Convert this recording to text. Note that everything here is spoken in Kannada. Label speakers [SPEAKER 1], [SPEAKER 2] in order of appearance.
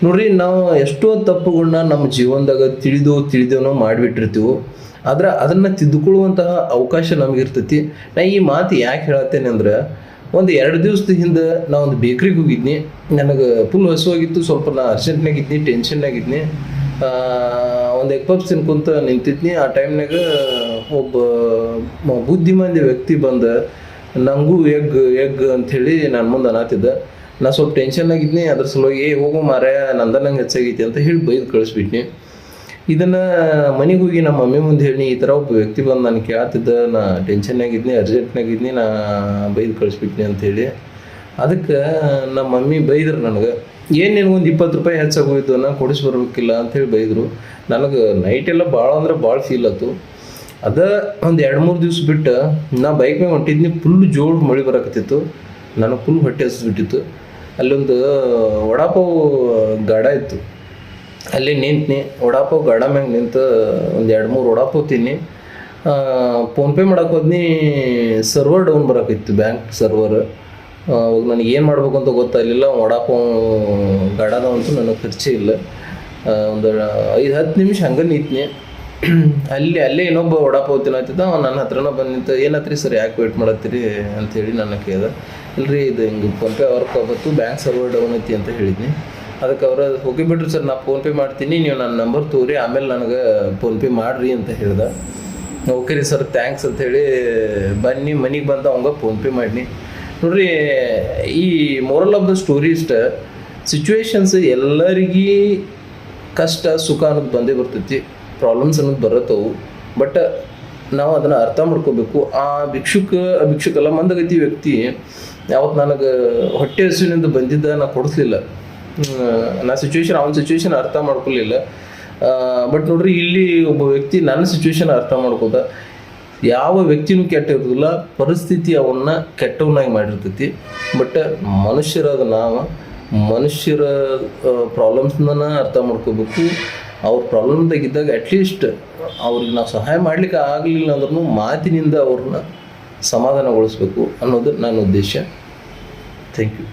[SPEAKER 1] ನೋಡ್ರಿ, ನಾವು ಎಷ್ಟೋ ತಪ್ಪುಗಳನ್ನ ನಮ್ಮ ಜೀವನದಾಗ ತಿಳಿದೇವೋ ಮಾಡಿಬಿಟ್ಟಿರ್ತೀವಿ. ಆದ್ರೆ ಅದನ್ನು ತಿದ್ದುಕೊಳ್ಳುವಂತಹ ಅವಕಾಶ ನಮಗಿರ್ತೈತಿ. ನಾ ಈ ಮಾತು ಯಾಕೆ ಹೇಳತ್ತೇನೆ ಅಂದ್ರೆ, ಒಂದು 2 ದಿವಸದ ಹಿಂದೆ ನಾ ಒಂದು ಬೇಕ್ರಿಗೆ ಹೋಗಿದ್ನಿ. ನನಗೆ ಫುಲ್ ಹಸುವಾಗಿತ್ತು. ಸ್ವಲ್ಪ ನಾ ಅರ್ಜೆಂಟ್ನಾಗಿದ್ನಿ, ಟೆನ್ಷನ್ನಾಗಿದ್ನಿ. ಒಂದು ಎಗ್ ಪಪ್ಸ್ ತಿನ್ಕೊಂತ ನಿಂತಿದ್ನಿ. ಆ ಟೈಮ್ನಾಗ ಒಬ್ಬ ಬುದ್ಧಿಮಾಂದ್ಯ ವ್ಯಕ್ತಿ ಬಂದ ನನಗೂ ಎಗ್ ಅಂಥೇಳಿ ನನ್ನ ಮುಂದೆ ಅನ್ನತ್ತಿದ್ದ. ನಾ ಸ್ವಲ್ಪ ಟೆನ್ಷನ್ನಾಗಿದ್ನಿ. ಅದ್ರ ಸಲುವಾಗಿ ಹೋಗೋ ಮಾರಾಯ, ನಂಗೆ ಹೆಚ್ಚಾಗೈತಿ ಅಂತ ಹೇಳಿ ಬೈದು ಕಳಿಸ್ಬಿಟ್ನಿ. ಇದನ್ನು ಮನೆಗೆ ಹೋಗಿ ನಮ್ಮ ಮಮ್ಮಿ ಮುಂದೆ ಹೇಳಿ, ಈ ಥರ ಒಬ್ಬ ವ್ಯಕ್ತಿ ಬಂದು ನಾನು ಕೇಳ್ತಿದ್ದ, ನಾ ಟೆನ್ಷನ್ನಾಗಿದ್ನಿ, ಅರ್ಜೆಂಟ್ನಾಗಿದ್ನಿ, ನಾ ಬೈದು ಕಳಿಸ್ಬಿಟ್ನಿ ಅಂಥೇಳಿ. ಅದಕ್ಕೆ ನಮ್ಮ ಮಮ್ಮಿ ಬೈದ್ರು ನನಗೆ, ಏನು ನಿನಗೊಂದು 20 ರೂಪಾಯಿ ಹೆಚ್ಚಾಗೋಯ್ತು, ನಾನು ಕೊಡಿಸಿ ಬರ್ಬೇಕಿಲ್ಲ ಅಂಥೇಳಿ ಬೈದರು. ನನಗೆ ನೈಟೆಲ್ಲ ಭಾಳ ಅಂದ್ರೆ ಭಾಳ ಫೀಲ್ ಆಯ್ತು. ಒಂದು 2-3 ದಿವ್ಸ ಬಿಟ್ಟು ನಾ ಬೈಕ್ ಮೇಲೆ ಹೊಂಟಿದ್ನಿ. ಫುಲ್ ಜೋರು ಮಳೆ ಬರಕತ್ತಿತ್ತು. ನನಗೆ ಫುಲ್ ಹೊಟ್ಟೆ ಹಸಿದ್ಬಿಟ್ಟಿತ್ತು. ಅಲ್ಲೊಂದು ವಡಾಪಾವ್ ಗಾಡ ಇತ್ತು. ಅಲ್ಲಿ ನಿಂತ್ನಿ. ವಡಾಪಾವ್ ಗಾಡ ಮ್ಯಾಗ ನಿಂತು ಒಂದು 2-3 ವಡಾಪಾವ್ ತಿನ್ನಿ. ಫೋನ್ಪೇ ಮಾಡಕ್ಕೆ ಹೋದ್ನಿ. ಸರ್ವರ್ ಡೌನ್ ಬರೋಕಿತ್ತು, ಬ್ಯಾಂಕ್ ಸರ್ವರ್. ಅವಾಗ ನನಗೆ ಏನು ಮಾಡ್ಬೇಕು ಅಂತ ಗೊತ್ತಾಗಲಿಲ್ಲ. ವಡಾಪಾವ್ ಗಾಡದವಂತೂ ನನಗೆ ಪರಿಚಯ ಇಲ್ಲ. ಒಂದು 5-10 ನಿಮಿಷ ಹಂಗೆ ನಿಂತ್ನಿ. ಅಲ್ಲೇ ಇನ್ನೊಬ್ಬ ವಡಾಪಾವ್ ತಿನ್ನತ್ತಿದ್ದ. ಅವ್ನು ನನ್ನ ಹತ್ರನ ಬಂದು ನಿಂತು, ಏನತ್ರಿ ಸರ್, ಯಾಕೆ ವೇಟ್ ಮಾಡತ್ತೀರಿ ಅಂಥೇಳಿ ನನ್ನ ಕೇಳಿದ. ಇಲ್ರಿ, ಇದು ಹಿಂಗೆ ಫೋನ್ಪೇ ವರ್ಕ್ ಆಗುತ್ತೆ, ಬ್ಯಾಂಕ್ ಸರ್ವರ್ ಡೌನ್ ಐತಿ ಅಂತ ಹೇಳಿದ್ನಿ. ಅದಕ್ಕೆ ಅವರು, ಹೋಗಿ ಬಿಡ್ರಿ ಸರ್, ನಾ ಫೋನ್ಪೇ ಮಾಡ್ತೀನಿ, ನೀವು ನನ್ನ ನಂಬರ್ ತೋರಿ, ಆಮೇಲೆ ನನಗೆ ಫೋನ್ಪೇ ಮಾಡಿರಿ ಅಂತ ಹೇಳ್ದೆ. ಓಕೆ ರೀ ಸರ್, ಥ್ಯಾಂಕ್ಸ್ ಅಂಥೇಳಿ ಬನ್ನಿ. ಮನೆಗೆ ಬಂದು ಅವಂಗೆ ಫೋನ್ಪೇ ಮಾಡಿನಿ. ನೋಡ್ರಿ, ಈ ಮೋರಲ್ ಆಫ್ ದ ಸ್ಟೋರಿ ಇಷ್ಟ, ಸಿಚುವೇಶನ್ಸ್ ಎಲ್ಲರಿಗೂ ಕಷ್ಟ ಸುಖ ಅನ್ನೋದು ಬಂದೇ ಬರ್ತೈತಿ, ಪ್ರಾಬ್ಲಮ್ಸ್ ಅನ್ನೋದು ಬರತ್ತವು. ಬಟ್ ನಾವು ಅದನ್ನು ಅರ್ಥ ಮಾಡ್ಕೋಬೇಕು. ಆ ಭಿಕ್ಷುಕಲ್ಲ ಮಂದಗತಿ ವ್ಯಕ್ತಿ ಯಾವತ್ತು ನನಗೆ ಹೊಟ್ಟೆ ಹಸುವಿನಿಂದ ಬಂದಿದ್ದ, ನಾ ಕೊಡಿಸ್ಲಿಲ್ಲ. ಅವನ ಸಿಚುವೇಶನ್ ಅರ್ಥ ಮಾಡ್ಕೊಳ್ಳಿಲ್ಲ. ಬಟ್ ನೋಡ್ರಿ, ಇಲ್ಲಿ ಒಬ್ಬ ವ್ಯಕ್ತಿ ನನ್ನ ಸಿಚುವೇಶನ್ ಅರ್ಥ ಮಾಡ್ಕೋದ. ಯಾವ ವ್ಯಕ್ತಿನೂ ಕೆಟ್ಟ ಇರೋದಿಲ್ಲ, ಪರಿಸ್ಥಿತಿ ಅವನ್ನ ಕೆಟ್ಟವನಾಗಿ ಮಾಡಿರ್ತೈತಿ. ಬಟ್ ಮನುಷ್ಯರಾದ ನಾವು ಮನುಷ್ಯರ ಪ್ರಾಬ್ಲಮ್ಸ್ನ ಅರ್ಥ ಮಾಡ್ಕೋಬೇಕು. ಅವ್ರ ಪ್ರಾಬ್ಲಮ್ದಾಗಿದ್ದಾಗ ಅಟ್ಲೀಸ್ಟ್ ಅವ್ರಿಗೆ ನಾವು ಸಹಾಯ ಮಾಡಲಿಕ್ಕೆ ಆಗಲಿಲ್ಲ ಅಂದ್ರೂ ಮಾತಿನಿಂದ ಅವ್ರನ್ನ ಸಮಾಧಾನಗೊಳಿಸ್ಬೇಕು ಅನ್ನೋದು ನನ್ನ ಉದ್ದೇಶ. Thank you.